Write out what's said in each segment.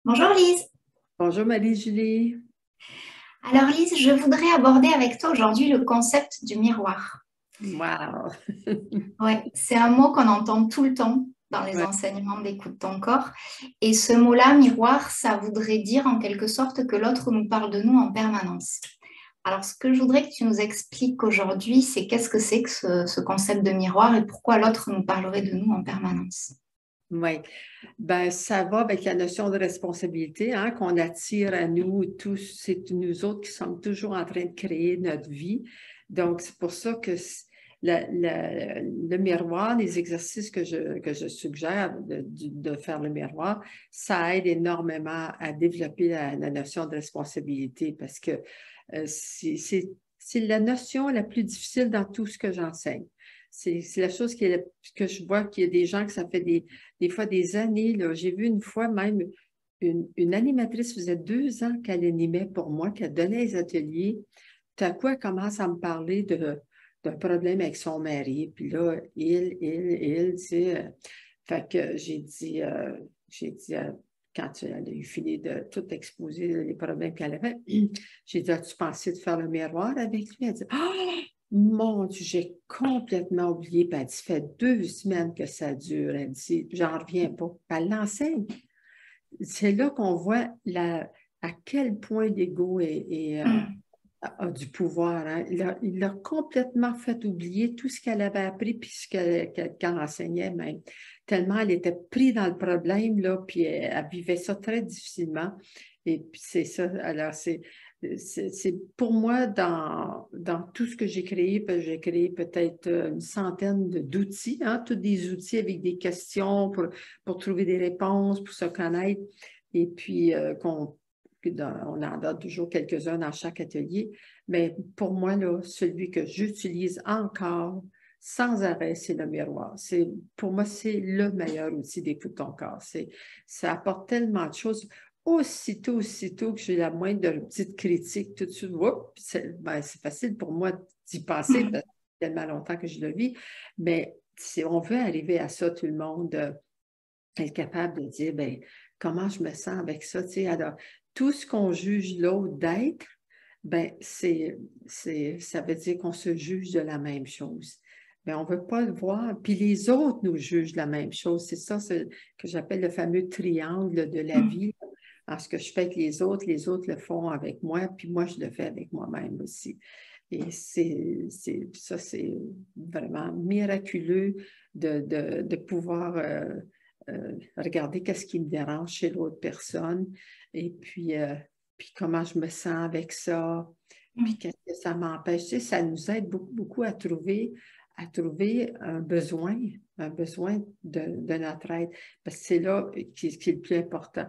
Bonjour Lise. Bonjour Marie-Julie. Alors Lise, je voudrais aborder avec toi aujourd'hui le concept du miroir. Wow. Ouais, c'est un mot qu'on entend tout le temps dans les Ouais. enseignements d'écoute ton corps. Et ce mot-là, miroir, ça voudrait dire en quelque sorte que l'autre nous parle de nous en permanence. Alors ce que je voudrais que tu nous expliques aujourd'hui, c'est qu'est-ce que c'est que ce concept de miroir et pourquoi l'autre nous parlerait de nous en permanence. Ouais. Ben, ça va avec la notion de responsabilité, hein, qu'on attire à nous tous. C'est nous autres qui sommes toujours en train de créer notre vie. Donc, c'est pour ça que le miroir, les exercices que je suggère de faire le miroir, ça aide énormément à développer la notion de responsabilité parce que c'est la notion la plus difficile dans tout ce que j'enseigne. C'est la chose que je vois qu'il y a des gens que ça fait des fois des années. Là. J'ai vu une fois même une animatrice, faisait 2 ans qu'elle animait pour moi, qu'elle donnait les ateliers. Tout à coup, elle commence à me parler d'un problème avec son mari. Puis là, tu sais. Fait que j'ai dit, quand elle a eu fini de tout exposer les problèmes qu'elle avait, j'ai dit, as-tu pensé de faire le miroir avec lui? Elle dit, ah! Mon Dieu, j'ai complètement oublié. Puis elle dit, ça fait 2 semaines que ça dure. Elle dit, j'en reviens pas. Puis elle l'enseigne. C'est là qu'on voit à quel point l'ego a du pouvoir. Hein. Il a complètement fait oublier tout ce qu'elle avait appris puis qu'elle enseignait même. Tellement elle était prise dans le problème, là, puis elle vivait ça très difficilement. Et puis c'est ça. Alors, c'est pour moi, dans tout ce que j'ai créé, parce que j'ai créé peut-être une centaine d'outils, hein, tous des outils avec des questions pour trouver des réponses, pour se connaître. Et puis, on en donne toujours quelques-uns dans chaque atelier. Mais pour moi, là, celui que j'utilise encore sans arrêt, c'est le miroir. Pour moi, c'est le meilleur outil d'écoute ton corps. Ça apporte tellement de choses. Aussitôt que j'ai la moindre petite critique, tout de suite, c'est facile pour moi d'y penser parce que c'est tellement longtemps que je le vis. Mais si on veut arriver à ça, tout le monde être capable de dire, ben, comment je me sens avec ça. Tu sais, alors, tout ce qu'on juge l'autre d'être, ben, ça veut dire qu'on se juge de la même chose. Mais on ne veut pas le voir. Puis les autres nous jugent de la même chose. C'est ça que j'appelle le fameux triangle de la vie. Alors, ce que je fais avec les autres le font avec moi, puis moi, je le fais avec moi-même aussi. Et ça, c'est vraiment miraculeux de pouvoir regarder qu'est-ce qui me dérange chez l'autre personne et puis comment je me sens avec ça, puis qu'est-ce que ça m'empêche. Tu sais, ça nous aide beaucoup, beaucoup à trouver un besoin de notre aide, parce que c'est là qui est le plus important.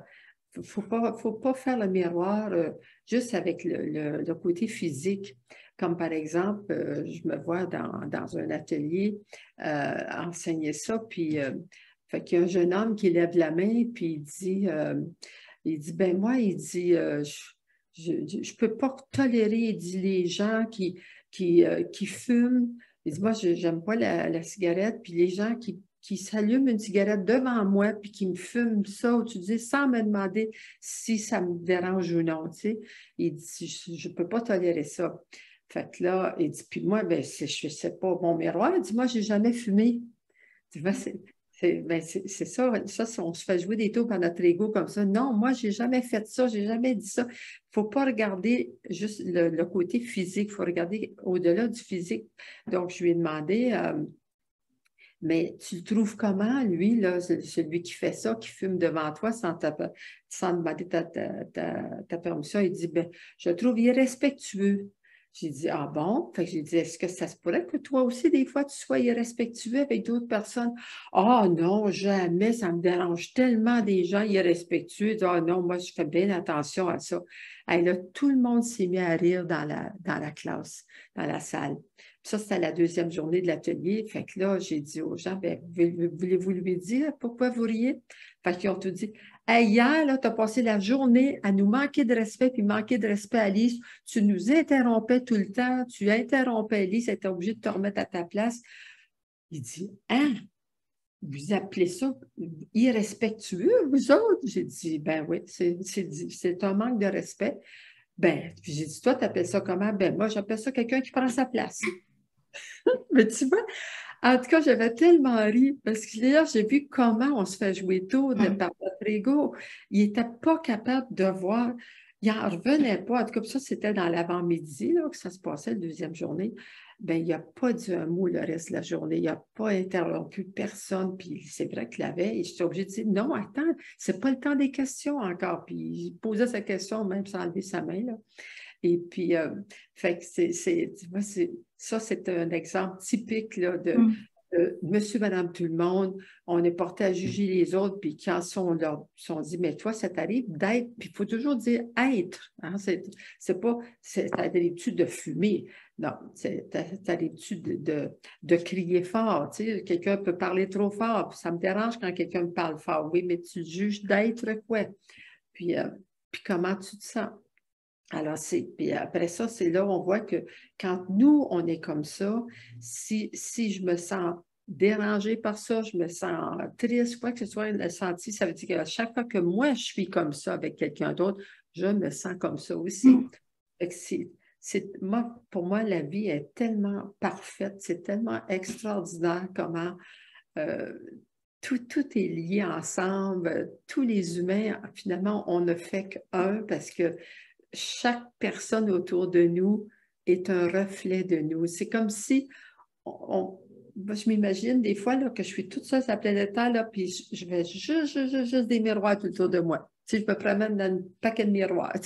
Faut pas faire le miroir juste avec le côté physique. Comme par exemple, je me vois dans un atelier enseigner ça, puis fait qu'il y a un jeune homme qui lève la main, puis il dit, ben moi, il dit, je peux pas tolérer, il dit, les gens qui fument. Il dit, moi, j'aime pas la cigarette, puis les gens qui s'allument une cigarette devant moi, puis qui me fument ça, ou tu dis, sans me demander si ça me dérange ou non, tu sais. Il dit, je peux pas tolérer ça. Fait que là, il dit, puis moi, ben, je sais pas mon miroir. Il dit, moi, j'ai jamais fumé. Tu vois, c'est ça, on se fait jouer des tours par notre ego comme ça. Non, moi, j'ai jamais fait ça, j'ai jamais dit ça. Il ne faut pas regarder juste le côté physique, il faut regarder au-delà du physique. Donc, je lui ai demandé, mais tu le trouves comment, lui, là, celui qui fait ça, qui fume devant toi sans demander ta permission? Il dit, ben, je le trouve irrespectueux. J'ai dit, ah bon? Fait que j'ai dit, est-ce que ça se pourrait que toi aussi, des fois, tu sois irrespectueux avec d'autres personnes? Ah non, jamais, ça me dérange tellement des gens irrespectueux. Ah non, moi, je fais bien attention à ça. Et là, tout le monde s'est mis à rire dans la classe, dans la salle. Ça, c'était la deuxième journée de l'atelier. Fait que là, j'ai dit aux gens, ben, voulez-vous lui dire pourquoi vous riez? Fait qu'ils ont tout dit. Hey, hier, là, tu as passé la journée à nous manquer de respect, puis manquer de respect à Lise. Tu nous interrompais tout le temps. Tu interrompais Lise, elle était obligée de te remettre à ta place. Il dit, hein? vous appelez ça irrespectueux, vous autres? J'ai dit, ben oui, c'est un manque de respect. Ben, puis j'ai dit, toi, tu appelles ça comment? Ben, moi, j'appelle ça quelqu'un qui prend sa place. Mais tu vois, en tout cas, j'avais tellement ri parce que là, j'ai vu comment on se fait jouer tour par notre ego. Il n'était pas capable de voir. Il n'en revenait pas. En tout cas, ça, c'était dans l'avant-midi là, que ça se passait, la deuxième journée. Bien, il n'a pas dit un mot le reste de la journée. Il n'a pas interrompu personne. Puis c'est vrai qu'il avait. Et j'étais obligée de dire non, attends, c'est pas le temps des questions encore. Puis il posait sa question même sans lever sa main. Là. Et puis, fait que tu vois, ça, c'est un exemple typique là, de monsieur, madame, tout le monde. On est porté à juger les autres, puis quand on leur sont dit, mais toi, ça t'arrive d'être, puis il faut toujours dire être. Hein, c'est pas, t'as l'habitude de fumer. Non, t'as l'habitude de crier fort. Tu sais, quelqu'un peut parler trop fort, puis ça me dérange quand quelqu'un me parle fort. Oui, mais tu juges d'être quoi? Puis comment tu te sens? Alors, puis après ça, c'est là où on voit que quand nous, on est comme ça, si je me sens dérangée par ça, je me sens triste, quoi que ce soit, le senti, ça veut dire qu'à chaque fois que moi, je suis comme ça avec quelqu'un d'autre, je me sens comme ça aussi. Pour moi, la vie est tellement parfaite, c'est tellement extraordinaire comment tout est lié ensemble. Tous les humains, finalement, on ne fait qu'un parce que chaque personne autour de nous est un reflet de nous. C'est comme si, je m'imagine des fois là, que je suis toute seule sur la planète Terre, là, puis je vais juste des miroirs tout autour de moi. Tu sais, je me promène dans un paquet de miroirs.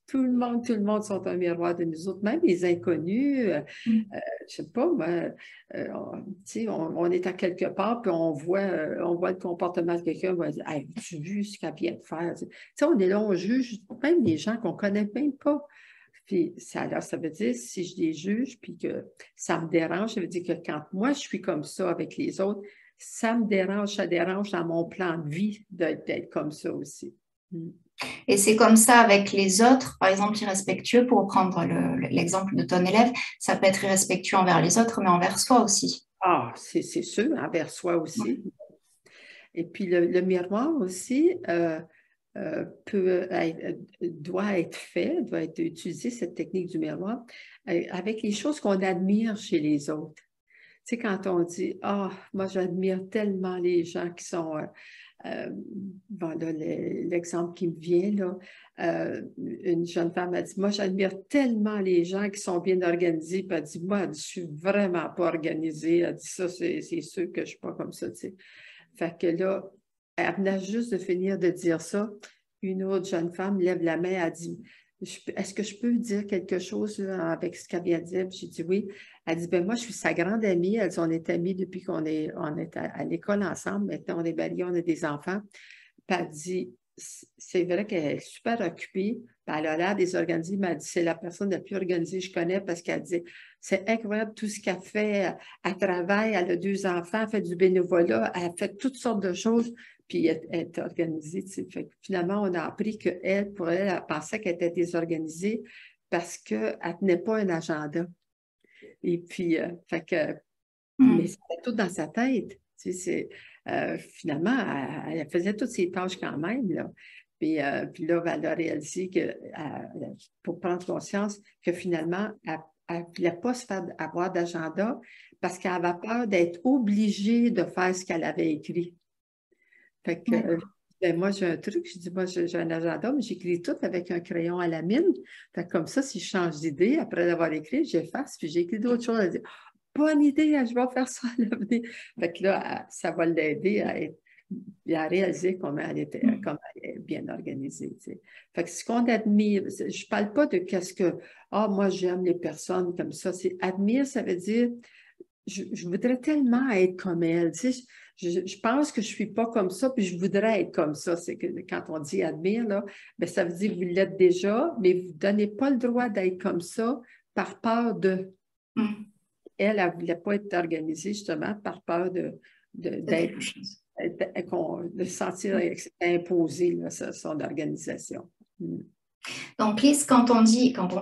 Tout le monde sont un miroir de nous autres, même les inconnus. Je ne sais pas, moi, on est à quelque part, puis on voit le comportement de quelqu'un, on va dire, hey, tu vu ce qu'elle vient de faire? Tu sais, on est là, on juge même les gens qu'on ne connaît même pas. Puis alors, ça veut dire, si je les juge, puis que ça me dérange, ça veut dire que quand moi, je suis comme ça avec les autres, ça me dérange, ça dérange dans mon plan de vie d'être comme ça aussi. Et c'est comme ça avec les autres, par exemple irrespectueux, pour prendre l'exemple de ton élève, ça peut être irrespectueux envers les autres, mais envers soi aussi. Ah, c'est sûr, envers soi aussi. Et puis le miroir aussi doit être utilisé, cette technique du miroir, avec les choses qu'on admire chez les autres. Tu sais, quand on dit, moi j'admire tellement les gens qui sont... l'exemple qui me vient, là, une jeune femme a dit, moi, j'admire tellement les gens qui sont bien organisés. Puis elle dit, moi, je suis vraiment pas organisée. Elle dit, ça, c'est sûr que je ne suis pas comme ça, tu sais. Fait que là, elle venait juste de finir de dire ça. Une autre jeune femme lève la main, elle dit, est-ce que je peux dire quelque chose là, avec ce qu'elle vient de dire? J'ai dit oui. Elle dit, ben moi, je suis sa grande amie. Elle dit, on est amis depuis qu'on est à l'école ensemble. Maintenant, on est mariés, on a des enfants. Puis elle dit, c'est vrai qu'elle est super occupée. Puis elle a l'air désorganisée, mais elle dit, c'est la personne la plus organisée que je connais parce qu'elle dit, c'est incroyable tout ce qu'elle fait. Elle travaille, elle a 2 enfants, elle fait du bénévolat, elle fait toutes sortes de choses. Puis elle est organisée. Tu sais. Fait que finalement, on a appris qu'elle, pour elle, elle pensait qu'elle était désorganisée parce qu'elle ne tenait pas un agenda. Et puis, mais c'était tout dans sa tête. Tu sais, finalement, elle faisait toutes ses tâches quand même. Là. Puis là, elle a réalisé que, pour prendre conscience que finalement, elle ne voulait pas se faire avoir d'agenda parce qu'elle avait peur d'être obligée de faire ce qu'elle avait écrit. Fait que, moi, j'ai un truc, je dis, moi, j'ai un agenda, mais j'écris tout avec un crayon à la mine. Fait que comme ça, si je change d'idée, après l'avoir écrit, j'efface, puis j'écris d'autres choses. Elle dit, bonne idée, je vais faire ça à l'avenir. Fait que là, ça va l'aider à réaliser comment elle est bien organisée. Tu sais. Fait que ce qu'on admire, je ne parle pas de qu'est-ce que, moi, j'aime les personnes comme ça. C'est admire, ça veut dire, je voudrais tellement être comme elle. Tu sais, je pense que je ne suis pas comme ça, puis je voudrais être comme ça. C'est que quand on dit admire, là, bien, ça veut dire que vous l'êtes déjà, mais vous ne donnez pas le droit d'être comme ça par peur de. Elle ne voulait pas être organisée justement de se sentir imposée, là, son organisation. Donc, Lise, quand on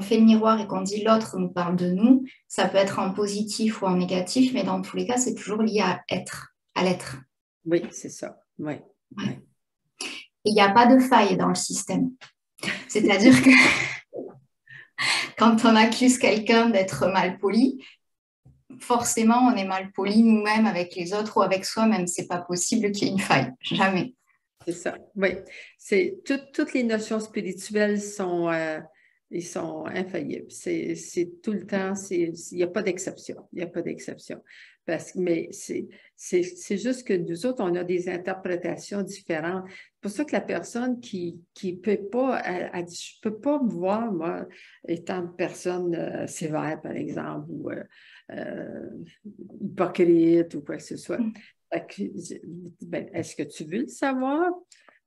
fait le miroir et qu'on dit l'autre nous parle de nous, ça peut être en positif ou en négatif, mais dans tous les cas, c'est toujours lié à être. à l'être. Oui, c'est ça. Oui. Ouais. Oui. Il n'y a pas de faille dans le système. C'est-à-dire que quand on accuse quelqu'un d'être mal poli, forcément, on est mal poli nous-mêmes avec les autres ou avec soi-même. C'est pas possible qu'il y ait une faille. Jamais. C'est ça, oui. Toutes les notions spirituelles ils sont infaillibles. C'est tout le temps, il n'y a pas d'exception. Il n'y a pas d'exception. Mais c'est juste que nous autres, on a des interprétations différentes. C'est pour ça que la personne qui peut pas, elle dit, je peux pas me voir, moi, étant une personne sévère, par exemple, ou euh, hypocrite ou quoi que ce soit. Ben, est-ce que tu veux le savoir?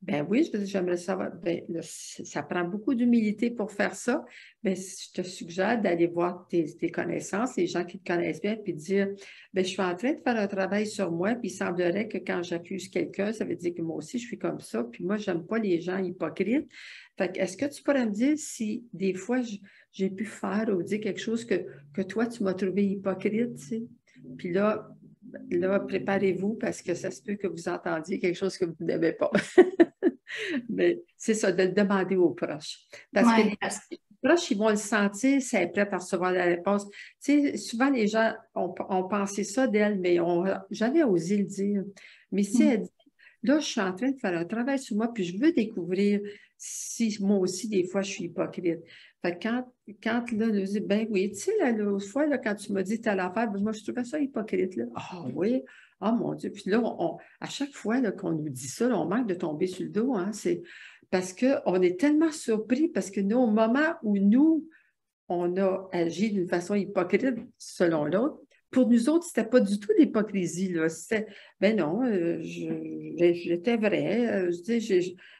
Ben oui, j'aimerais le savoir. Ben, là, ça prend beaucoup d'humilité pour faire ça. Ben, je te suggère d'aller voir tes connaissances, les gens qui te connaissent bien, puis de dire, ben, je suis en train de faire un travail sur moi, puis il semblerait que quand j'accuse quelqu'un, ça veut dire que moi aussi, je suis comme ça, puis moi, j'aime pas les gens hypocrites. Fait que, est-ce que tu pourrais me dire si des fois, j'ai pu faire ou dire quelque chose que toi, tu m'as trouvé hypocrite, tu sais? Puis là, préparez-vous parce que ça se peut que vous entendiez quelque chose que vous n'aimez pas. Mais c'est ça, de le demander aux proches. Parce que Ouais, les proches, ils vont le sentir, c'est prêt à recevoir la réponse. Tu sais, souvent, les gens ont pensé ça d'elle, mais on jamais osé le dire. Mais si elle dit, là, je suis en train de faire un travail sur moi, puis je veux découvrir si moi aussi, des fois, je suis hypocrite. Fait que quand là, elle dit, ben oui, tu sais, l'autre fois, là, quand tu m'as dit telle affaire, ben moi, je trouvais ça hypocrite, là. Ah oui, ah mon Dieu. Puis là, à chaque fois qu'on nous dit ça, là, on manque de tomber sur le dos, hein. C'est parce qu'on est tellement surpris, parce que nous, au moment où nous, on a agi d'une façon hypocrite selon l'autre, pour nous autres, c'était pas du tout l'hypocrisie, là. C'était, ben non, j'étais vrai,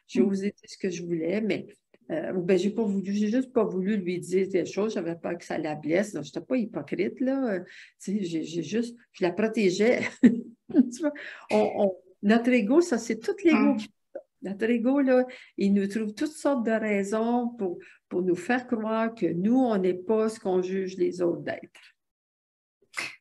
j'ai osé dire ce que je voulais, mais ou ben, j'ai juste pas voulu lui dire des choses, j'avais peur que ça la blesse, donc j'étais pas hypocrite, là. Tu sais, je la protégeais. Tu vois, notre ego, ça, c'est tout l'ego ouais. qui notre ego, là, il nous trouve toutes sortes de raisons pour nous faire croire que nous, on n'est pas ce qu'on juge les autres d'être.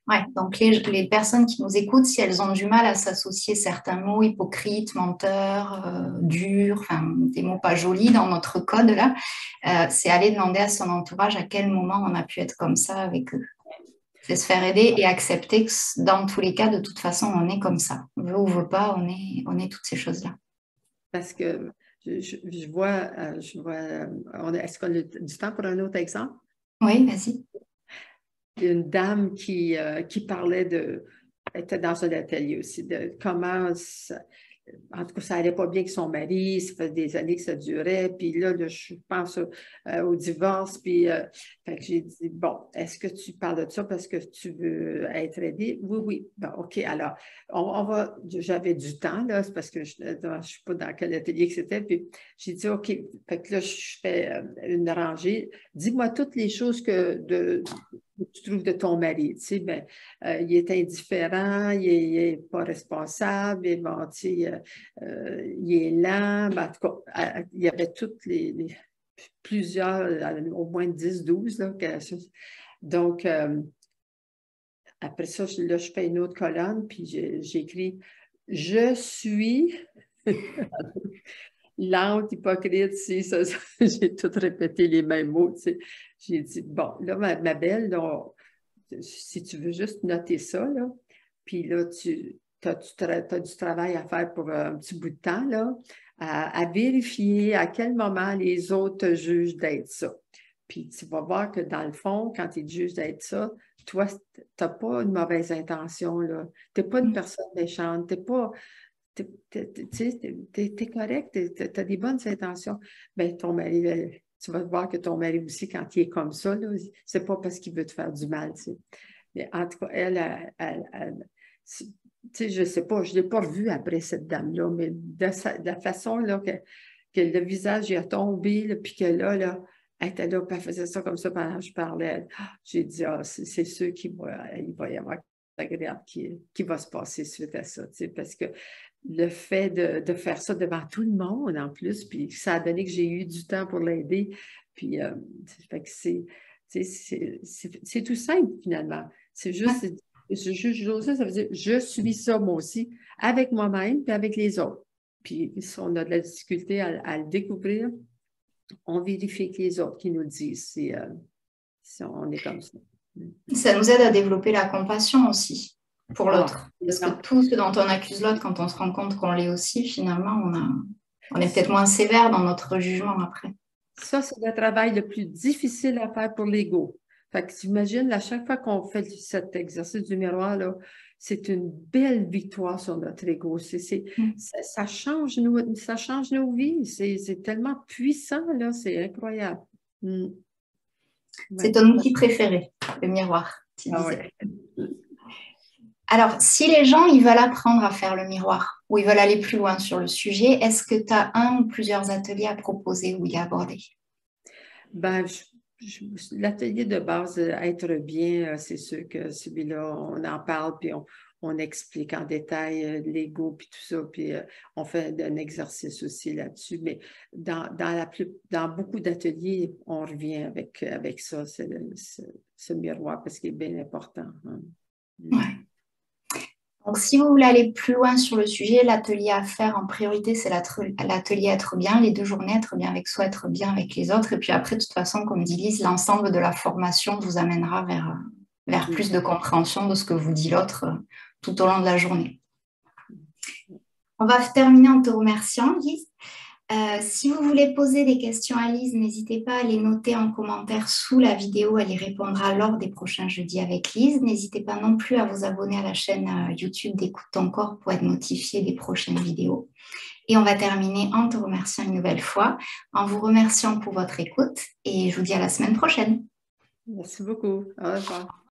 Ouais, donc les personnes qui nous écoutent, si elles ont du mal à s'associer certains mots, hypocrite, menteur, dur, enfin des mots pas jolis dans notre code là, c'est aller demander à son entourage à quel moment on a pu être comme ça avec eux. C'est se faire aider et accepter que dans tous les cas, de toute façon, on est comme ça. On veut ou veut pas, on est toutes ces choses-là. Parce que est-ce qu'on a du temps pour un autre exemple? Oui, vas-y. Il y a une dame qui parlait elle était dans un atelier aussi, de comment en tout cas, ça n'allait pas bien avec son mari, ça fait des années que ça durait, puis là, je pense au divorce, puis fait que j'ai dit, bon, est-ce que tu parles de ça parce que tu veux être aidée? Oui, oui. Bon, OK, alors, j'avais du temps, là, c'est parce que je ne sais pas dans quel atelier que c'était, puis j'ai dit, OK, fait que là, je fais une rangée. Dis-moi toutes les choses que tu trouves de ton mari, tu sais, ben, il est indifférent, il n'est pas responsable, et bon, tu sais, il est lent, ben, en tout cas, il y avait toutes plusieurs, au moins 10, 12, là, donc, après ça, là, je fais une autre colonne, puis j'écris « Je suis lente, hypocrite, si, ça, j'ai tout répété les mêmes mots, tu sais. J'ai dit, bon, là, ma belle, là, si tu veux juste noter ça, là, puis là, tu as du travail à faire pour un petit bout de temps, là, à vérifier à quel moment les autres te jugent d'être ça. Puis tu vas voir que dans le fond, quand ils te jugent d'être ça, toi, tu n'as pas une mauvaise intention, là. Tu n'es pas une personne méchante, tu n'es pas. T'es correct, tu as des bonnes intentions. Ben, ton mari, tu vas voir que ton mari aussi, quand il est comme ça, c'est pas parce qu'il veut te faire du mal, tu sais. Mais en tout cas, tu sais, je sais pas, je l'ai pas vue après cette dame-là, mais de la façon là, que le visage il a tombé, là, puis que là, elle était là, puis elle faisait ça comme ça pendant que je parlais. J'ai dit, ah, c'est sûr il va y avoir agréable qui va se passer suite à ça, tu sais, parce que le fait de faire ça devant tout le monde en plus, puis ça a donné que j'ai eu du temps pour l'aider. Puis, fait que c'est tout simple finalement. C'est juste Je juge ça, ça veut dire je suis ça moi aussi, avec moi-même puis avec les autres. Puis si on a de la difficulté à le découvrir, on vérifie avec les autres qui nous le disent si on est comme ça. Ça nous aide à développer la compassion aussi pour Ah, l'autre. Parce que tout ce dont on accuse l'autre, quand on se rend compte qu'on l'est aussi, finalement, on est peut-être moins sévère dans notre jugement après. Ça, c'est le travail le plus difficile à faire pour l'ego. Fait que tu imagines, à chaque fois qu'on fait cet exercice du miroir, là, c'est une belle victoire sur notre ego. Ça change nos vies. C'est tellement puissant, là, c'est incroyable. Ouais. C'est ton outil préféré, le miroir, tu disais. Ouais. Alors, si les gens ils veulent apprendre à faire le miroir ou ils veulent aller plus loin sur le sujet, est-ce que tu as un ou plusieurs ateliers à proposer ou y aborder? Ben, l'atelier de base, être bien, c'est sûr que celui-là, on en parle, puis on explique en détail l'ego, puis tout ça, puis on fait un exercice aussi là-dessus. Mais dans beaucoup d'ateliers, on revient avec ça, ce miroir, parce qu'il est bien important. Hein. Ouais. Donc, si vous voulez aller plus loin sur le sujet, l'atelier à faire en priorité, c'est l'atelier être bien, les 2 journées, être bien avec soi, être bien avec les autres. Et puis après, de toute façon, comme dit Lise, l'ensemble de la formation vous amènera vers plus de compréhension de ce que vous dit l'autre tout au long de la journée. On va terminer en te remerciant, Lise. Si vous voulez poser des questions à Lise, n'hésitez pas à les noter en commentaire sous la vidéo. Elle y répondra lors des prochains jeudis avec Lise. N'hésitez pas non plus à vous abonner à la chaîne YouTube d'Écoute ton corps pour être notifié des prochaines vidéos. Et on va terminer en te remerciant une nouvelle fois, en vous remerciant pour votre écoute et je vous dis à la semaine prochaine. Merci beaucoup. Au revoir.